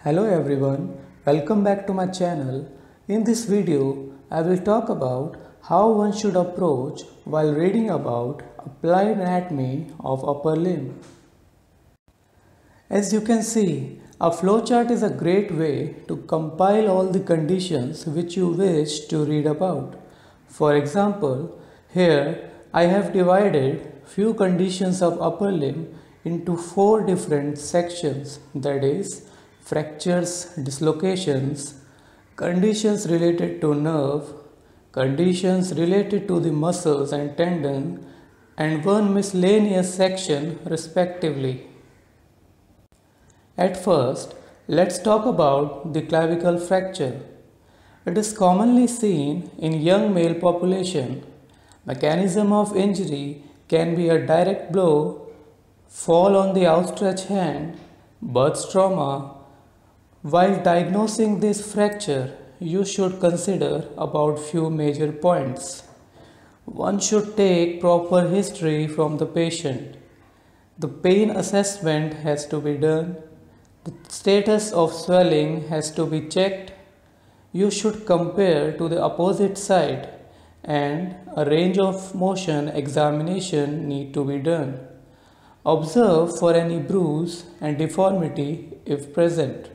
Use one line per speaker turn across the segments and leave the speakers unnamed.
Hello everyone, welcome back to my channel. In this video, I will talk about how one should approach while reading about applied anatomy of upper limb. As you can see, a flowchart is a great way to compile all the conditions which you wish to read about. For example, here I have divided few conditions of upper limb into 4 different sections, that is, fractures, dislocations, conditions related to nerve, conditions related to the muscles and tendon, and one miscellaneous section respectively. At first, let's talk about the clavicle fracture. It is commonly seen in young male population. Mechanism of injury can be a direct blow, fall on the outstretched hand, birth trauma. While diagnosing this fracture, you should consider about few major points. One should take proper history from the patient. The pain assessment has to be done. The status of swelling has to be checked. You should compare to the opposite side and a range of motion examination need to be done. Observe for any bruise and deformity if present.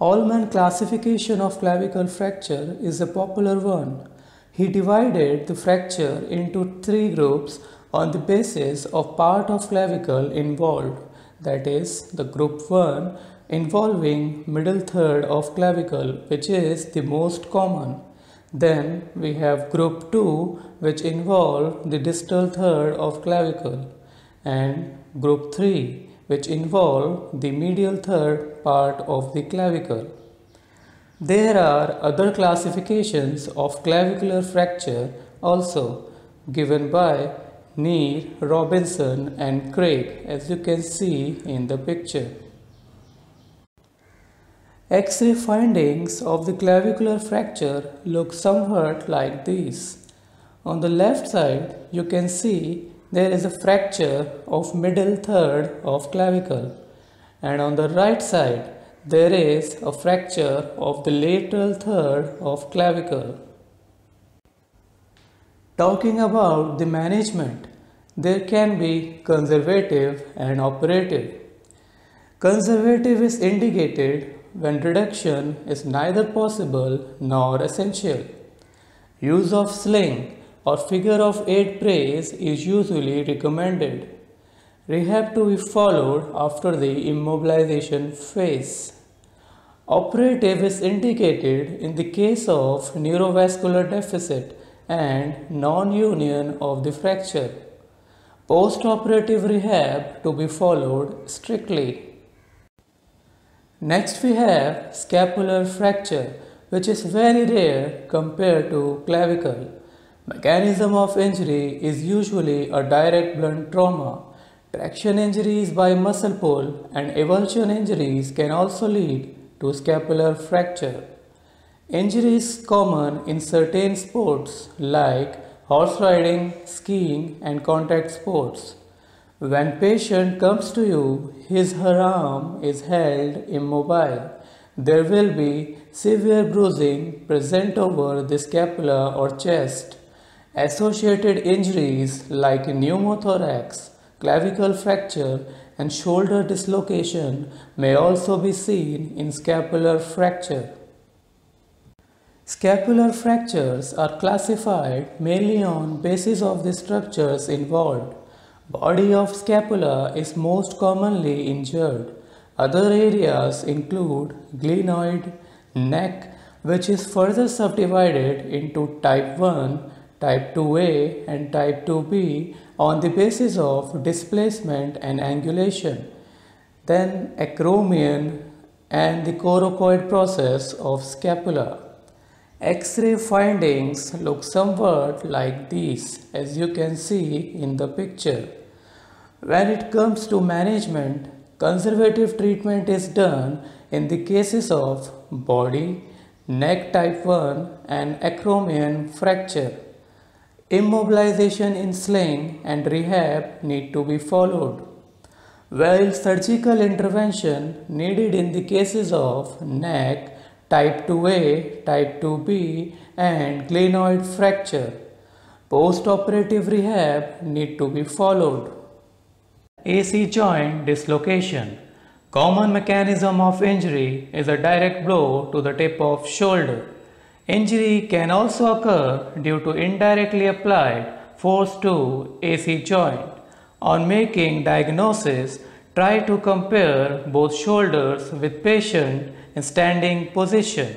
Allman classification of clavicle fracture is a popular one. He divided the fracture into 3 groups on the basis of part of clavicle involved, that is, the group 1 involving middle third of clavicle, which is the most common. Then we have group 2, which involve the distal third of clavicle, and group 3, which involve the medial third part of the clavicle. There are other classifications of clavicular fracture also given by Neer, Robinson and Craig, as you can see in the picture. X-ray findings of the clavicular fracture look somewhat like these. On the left side, you can see there is a fracture of middle third of clavicle, and on the right side there is a fracture of the lateral third of clavicle. Talking about the management, there can be conservative and operative. Conservative is indicated when reduction is neither possible nor essential. Use of sling or figure of 8 brace is usually recommended. Rehab to be followed after the immobilization phase. Operative is indicated in the case of neurovascular deficit and non-union of the fracture. Post-operative rehab to be followed strictly. Next we have scapular fracture, which is very rare compared to clavicle. Mechanism of injury is usually a direct blunt trauma. Traction injuries by muscle pull and avulsion injuries can also lead to scapular fracture. Injury is common in certain sports like horse riding, skiing and contact sports. When patient comes to you, his/her arm is held immobile. There will be severe bruising present over the scapula or chest. Associated injuries like pneumothorax, clavicle fracture and shoulder dislocation may also be seen in scapular fracture. Scapular fractures are classified mainly on basis of the structures involved. Body of scapula is most commonly injured. Other areas include glenoid, neck, which is further subdivided into type 1, type 2A and type 2B on the basis of displacement and angulation. Then acromion and the coracoid process of scapula. X-ray findings look somewhat like these, as you can see in the picture. When it comes to management, conservative treatment is done in the cases of body, neck type 1 and acromion fracture. Immobilization in sling and rehab need to be followed. while surgical intervention needed in the cases of neck, type 2A, type 2B and glenoid fracture. Post-operative rehab need to be followed. AC joint dislocation. Common mechanism of injury is a direct blow to the tip of shoulder. Injury can also occur due to indirectly applied force to AC joint. On making diagnosis, try to compare both shoulders with patient in standing position.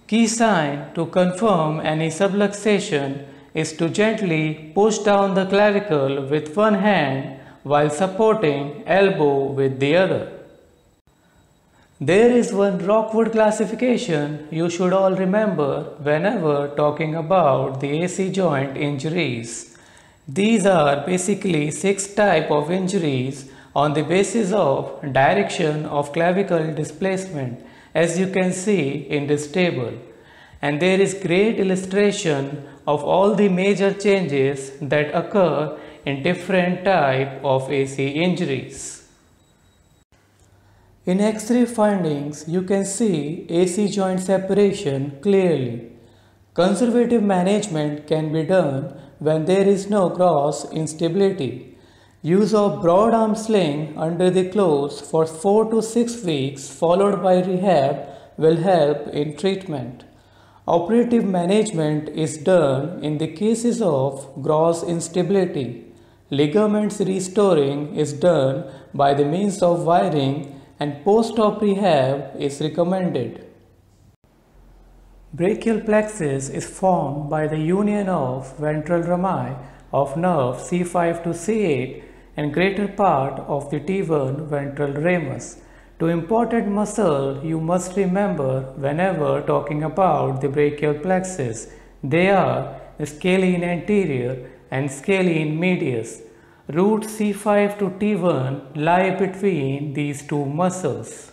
Key sign to confirm any subluxation is to gently push down the clavicle with one hand while supporting elbow with the other. There is one Rockwood classification you should all remember whenever talking about the AC joint injuries. These are basically 6 types of injuries on the basis of direction of clavicle displacement, as you can see in this table. And there is great illustration of all the major changes that occur in different types of AC injuries. In X-ray findings, you can see AC joint separation clearly. Conservative management can be done when there is no gross instability. Use of broad arm sling under the clothes for 4 to 6 weeks followed by rehab will help in treatment. Operative management is done in the cases of gross instability. Ligaments restoring is done by the means of wiring and post-op rehab is recommended. Brachial plexus is formed by the union of ventral rami of nerve C5 to C8 and greater part of the T1 ventral ramus. Two important muscles you must remember whenever talking about the brachial plexus. They are scalene anterior and scalene medius. Root C5 to T1 lie between these two muscles.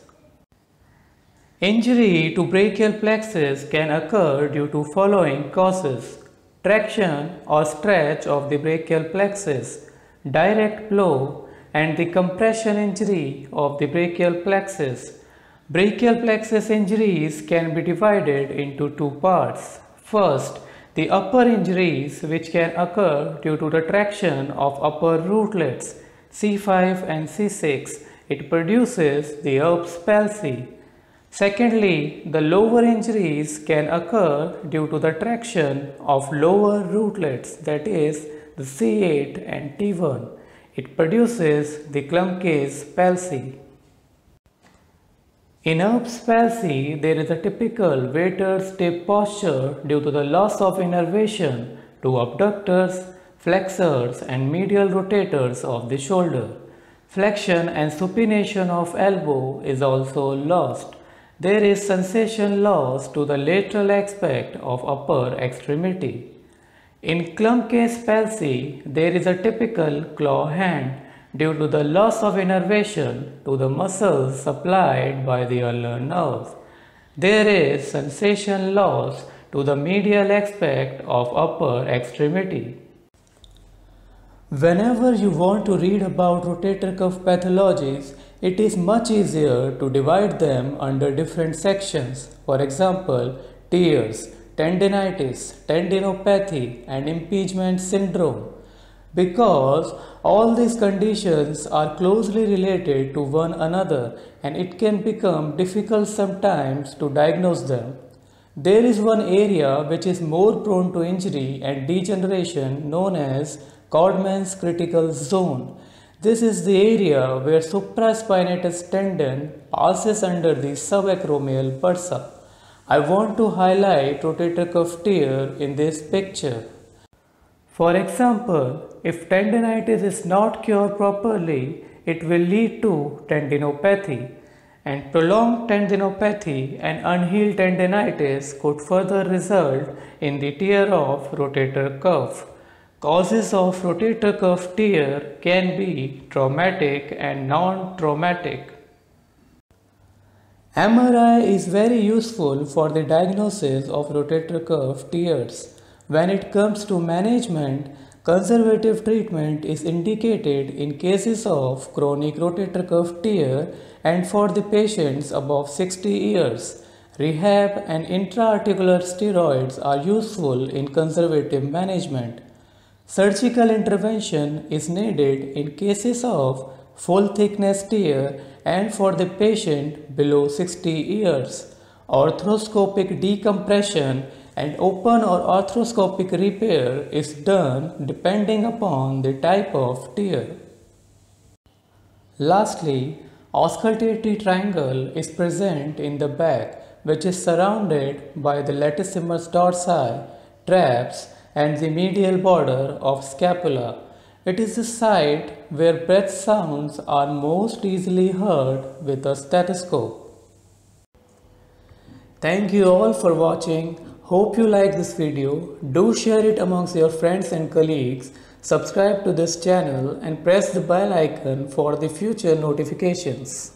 Injury to brachial plexus can occur due to following causes: traction or stretch of the brachial plexus, direct blow, and the compression injury of the brachial plexus. Brachial plexus injuries can be divided into two parts. First, the upper injuries which can occur due to the traction of upper rootlets C5 and C6. It produces the Erb's palsy. Secondly, the lower injuries can occur due to the traction of lower rootlets, that is the C8 and T1. It produces the Klumpke's palsy. In Erb's palsy, there is a typical waiter's tip posture due to the loss of innervation to abductors, flexors and medial rotators of the shoulder. Flexion and supination of elbow is also lost. There is sensation loss to the lateral aspect of upper extremity. In Klumpke's palsy, there is a typical claw hand due to the loss of innervation to the muscles supplied by the ulnar nerve. There is sensation loss to the medial aspect of upper extremity. Whenever you want to read about rotator cuff pathologies, it is much easier to divide them under different sections. For example, tears, tendinitis, tendinopathy, and impingement syndrome. Because all these conditions are closely related to one another and it can become difficult sometimes to diagnose them. There is one area which is more prone to injury and degeneration known as Codman's critical zone. This is the area where supraspinatus tendon passes under the subacromial bursa. I want to highlight rotator cuff tear in this picture. For example, if tendinitis is not cured properly, it will lead to tendinopathy, and prolonged tendinopathy and unhealed tendinitis could further result in the tear of rotator cuff. Causes of rotator cuff tear can be traumatic and non-traumatic. MRI is very useful for the diagnosis of rotator cuff tears. When it comes to management, Conservative treatment is indicated in cases of chronic rotator cuff tear and for the patients above 60 years. Rehab and intra-articular steroids are useful in conservative management. Surgical intervention is needed in cases of full thickness tear and for the patient below 60 years. Arthroscopic decompression and open or arthroscopic repair is done depending upon the type of tear. Lastly, auscultatory triangle is present in the back, which is surrounded by the latissimus dorsi, traps, and the medial border of scapula. It is the site where breath sounds are most easily heard with a stethoscope. Thank you all for watching. Hope you like this video. Do share it amongst your friends and colleagues. Subscribe to this channel and press the bell icon for the future notifications.